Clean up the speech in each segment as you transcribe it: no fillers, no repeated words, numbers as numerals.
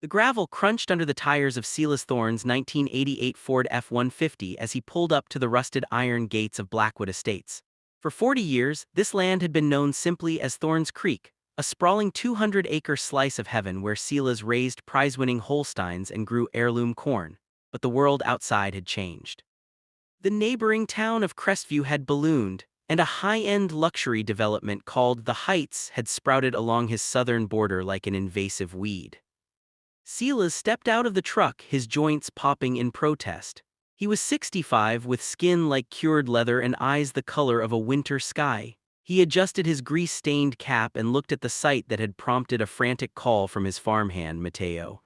The gravel crunched under the tires of Silas Thorne's 1988 Ford F-150 as he pulled up to the rusted iron gates of Blackwood Estates. For 40 years, this land had been known simply as Thorne's Creek, a sprawling 200-acre slice of heaven where Silas raised prize-winning Holsteins and grew heirloom corn. But the world outside had changed. The neighboring town of Crestview had ballooned, and a high-end luxury development called The Heights had sprouted along his southern border like an invasive weed. Silas stepped out of the truck, his joints popping in protest. He was 65 with skin like cured leather and eyes the color of a winter sky. He adjusted his grease-stained cap and looked at the sight that had prompted a frantic call from his farmhand, Mateo.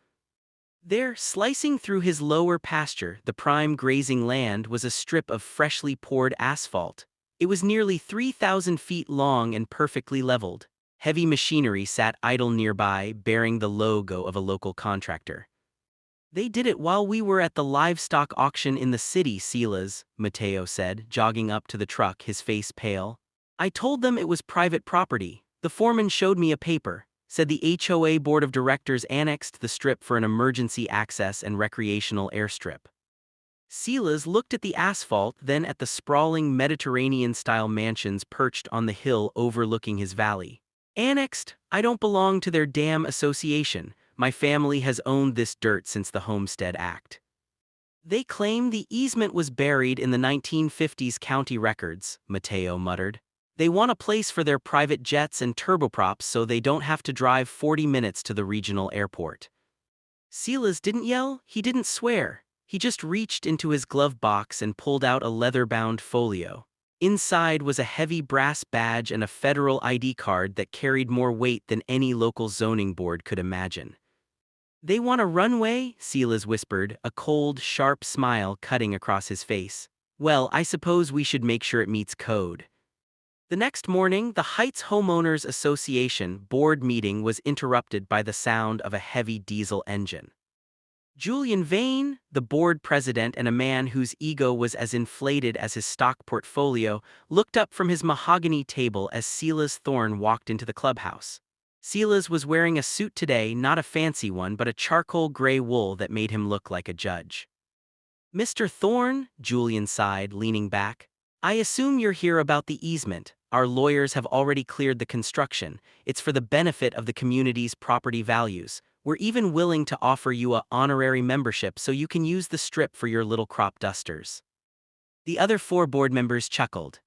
There, slicing through his lower pasture, the prime grazing land, was a strip of freshly poured asphalt. It was nearly 3,000 feet long and perfectly leveled. Heavy machinery sat idle nearby, bearing the logo of a local contractor. "They did it while we were at the livestock auction in the city, Silas," Mateo said, jogging up to the truck, his face pale. "I told them it was private property. The foreman showed me a paper. Said the HOA board of directors annexed the strip for an emergency access and recreational airstrip." Silas looked at the asphalt, then at the sprawling Mediterranean-style mansions perched on the hill overlooking his valley. "Annexed? I don't belong to their damn association. My family has owned this dirt since the Homestead Act." "They claim the easement was buried in the 1950s county records," Mateo muttered. "They want a place for their private jets and turboprops so they don't have to drive 40 minutes to the regional airport." Silas didn't yell, he didn't swear. He just reached into his glove box and pulled out a leather-bound folio. Inside was a heavy brass badge and a federal ID card that carried more weight than any local zoning board could imagine. "They want a runway?" Silas whispered, a cold, sharp smile cutting across his face. "Well, I suppose we should make sure it meets code." The next morning, the Heights Homeowners Association board meeting was interrupted by the sound of a heavy diesel engine. Julian Vane, the board president and a man whose ego was as inflated as his stock portfolio, looked up from his mahogany table as Silas Thorne walked into the clubhouse. Silas was wearing a suit today, not a fancy one, but a charcoal gray wool that made him look like a judge. "Mr. Thorne," Julian sighed, leaning back, "I assume you're here about the easement. Our lawyers have already cleared the construction. It's for the benefit of the community's property values. We're even willing to offer you a honorary membership so you can use the strip for your little crop dusters." The other 4 board members chuckled.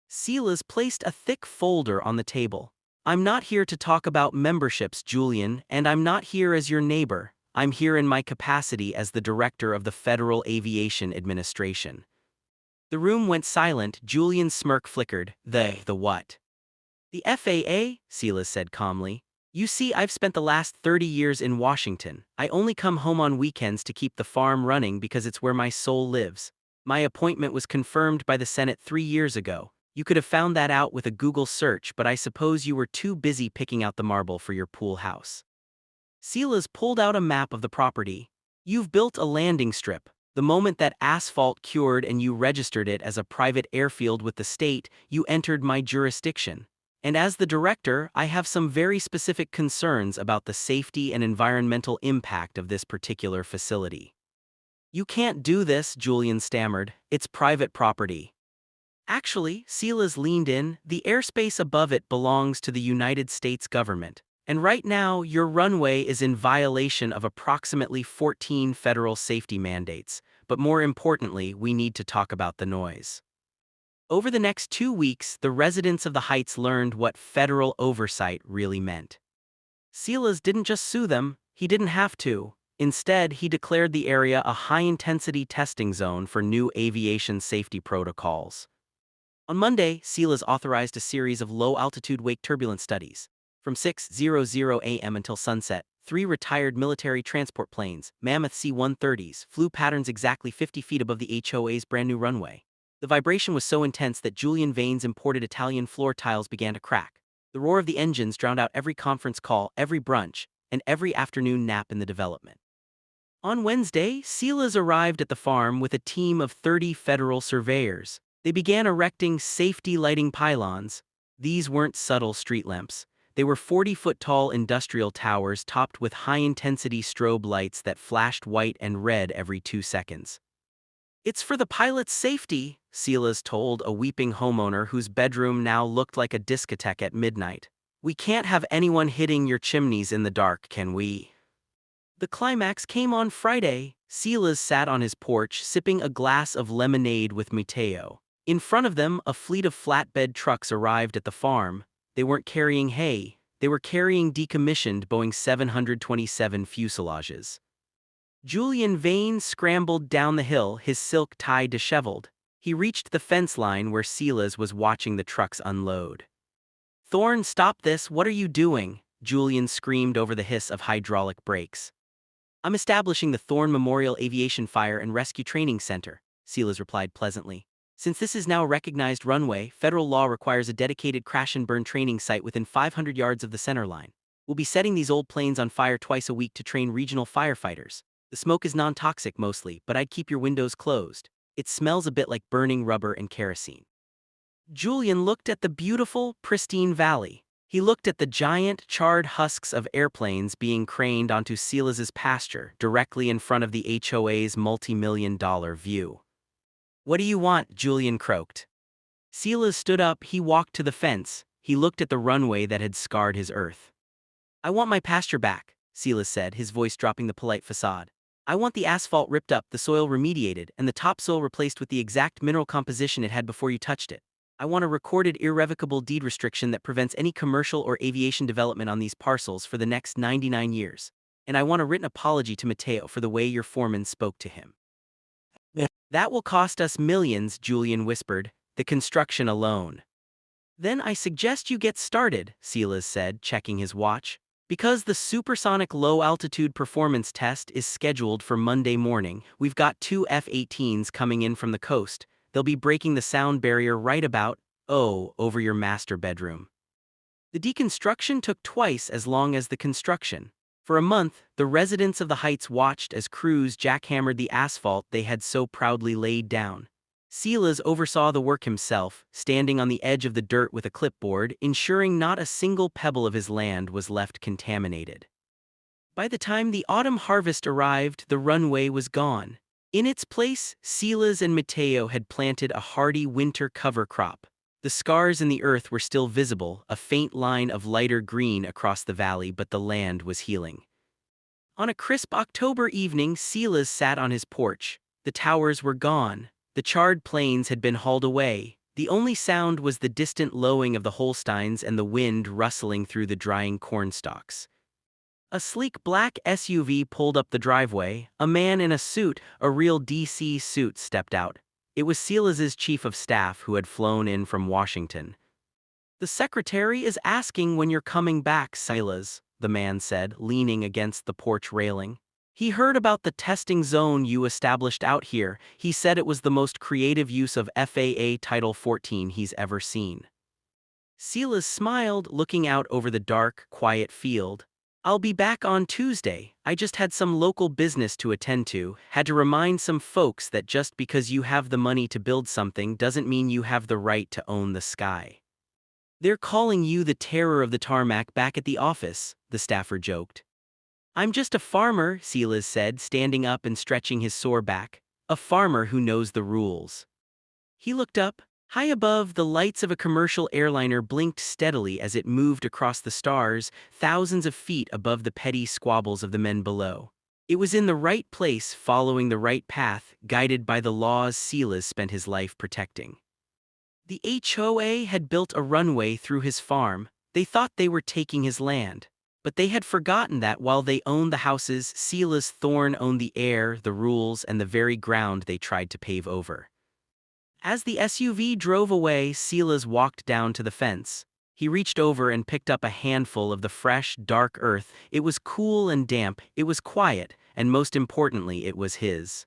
Silas placed a thick folder on the table. "I'm not here to talk about memberships, Julian, and I'm not here as your neighbor. I'm here in my capacity as the director of the Federal Aviation Administration." The room went silent. Julian's smirk flickered. The what?" "The FAA," Silas said calmly. "You see, I've spent the last 30 years in Washington. I only come home on weekends to keep the farm running because it's where my soul lives. My appointment was confirmed by the Senate 3 years ago. You could have found that out with a Google search, but I suppose you were too busy picking out the marble for your pool house." Silas pulled out a map of the property. "You've built a landing strip. The moment that asphalt cured and you registered it as a private airfield with the state, you entered my jurisdiction. And as the director, I have some very specific concerns about the safety and environmental impact of this particular facility." "You can't do this," Julian stammered. "It's private property." "Actually," Silas leaned in, "the airspace above it belongs to the United States government. And right now, your runway is in violation of approximately 14 federal safety mandates. But more importantly, we need to talk about the noise." Over the next 2 weeks, the residents of the Heights learned what federal oversight really meant. Silas didn't just sue them, he didn't have to. Instead, he declared the area a high-intensity testing zone for new aviation safety protocols. On Monday, Silas authorized a series of low-altitude wake turbulence studies. From 6:00 a.m. until sunset, 3 retired military transport planes, Mammoth C-130s, flew patterns exactly 50 feet above the HOA's brand-new runway. The vibration was so intense that Julian Vane's imported Italian floor tiles began to crack. The roar of the engines drowned out every conference call, every brunch, and every afternoon nap in the development. On Wednesday, Silas arrived at the farm with a team of 30 federal surveyors. They began erecting safety lighting pylons. These weren't subtle street lamps. They were 40-foot-tall industrial towers topped with high-intensity strobe lights that flashed white and red every 2 seconds. "It's for the pilot's safety," Silas told a weeping homeowner whose bedroom now looked like a discotheque at midnight. "We can't have anyone hitting your chimneys in the dark, can we?" The climax came on Friday. Silas sat on his porch sipping a glass of lemonade with Mateo. In front of them, a fleet of flatbed trucks arrived at the farm. They weren't carrying hay, they were carrying decommissioned Boeing 727 fuselages. Julian Vane scrambled down the hill, his silk tie disheveled. He reached the fence line where Silas was watching the trucks unload. "Thorne, stop this, what are you doing?" Julian screamed over the hiss of hydraulic brakes. "I'm establishing the Thorne Memorial Aviation Fire and Rescue Training Center," Silas replied pleasantly. "Since this is now a recognized runway, federal law requires a dedicated crash and burn training site within 500 yards of the center line. We'll be setting these old planes on fire twice a week to train regional firefighters. The smoke is non-toxic mostly, but I'd keep your windows closed. It smells a bit like burning rubber and kerosene." Julian looked at the beautiful, pristine valley. He looked at the giant, charred husks of airplanes being craned onto Silas's pasture, directly in front of the HOA's multi-million-dollar view. "What do you want?" Julian croaked. Silas stood up. He walked to the fence. He looked at the runway that had scarred his earth. "I want my pasture back," Silas said, his voice dropping the polite facade. "I want the asphalt ripped up, the soil remediated, and the topsoil replaced with the exact mineral composition it had before you touched it. I want a recorded irrevocable deed restriction that prevents any commercial or aviation development on these parcels for the next 99 years. And I want a written apology to Mateo for the way your foreman spoke to him." "That will cost us millions," Julian whispered, "the construction alone." "Then I suggest you get started," Silas said, checking his watch. "Because the supersonic low-altitude performance test is scheduled for Monday morning, we've got 2 F-18s coming in from the coast. They'll be breaking the sound barrier right about, over your master bedroom." The deconstruction took twice as long as the construction. For a month, the residents of the Heights watched as crews jackhammered the asphalt they had so proudly laid down. Silas oversaw the work himself, standing on the edge of the dirt with a clipboard, ensuring not a single pebble of his land was left contaminated. By the time the autumn harvest arrived, the runway was gone. In its place, Silas and Mateo had planted a hardy winter cover crop. The scars in the earth were still visible, a faint line of lighter green across the valley, but the land was healing. On a crisp October evening, Silas sat on his porch. The towers were gone. The charred planes had been hauled away. The only sound was the distant lowing of the Holsteins and the wind rustling through the drying cornstalks. A sleek black SUV pulled up the driveway. A man in a suit, a real DC suit, stepped out. It was Silas's chief of staff who had flown in from Washington. "The secretary is asking when you're coming back, Silas," the man said, leaning against the porch railing. "He heard about the testing zone you established out here. He said it was the most creative use of FAA Title 14 he's ever seen." Silas smiled, looking out over the dark, quiet field. "I'll be back on Tuesday. I just had some local business to attend to, had to remind some folks that just because you have the money to build something doesn't mean you have the right to own the sky." "They're calling you the terror of the tarmac back at the office," the staffer joked. "I'm just a farmer," Silas said, standing up and stretching his sore back. "A farmer who knows the rules." He looked up. High above, the lights of a commercial airliner blinked steadily as it moved across the stars, thousands of feet above the petty squabbles of the men below. It was in the right place, following the right path, guided by the laws Silas spent his life protecting. The HOA had built a runway through his farm. They thought they were taking his land. But they had forgotten that while they owned the houses, Silas Thorne owned the air, the rules, and the very ground they tried to pave over. As the SUV drove away, Silas walked down to the fence. He reached over and picked up a handful of the fresh, dark earth. It was cool and damp, it was quiet, and most importantly, it was his.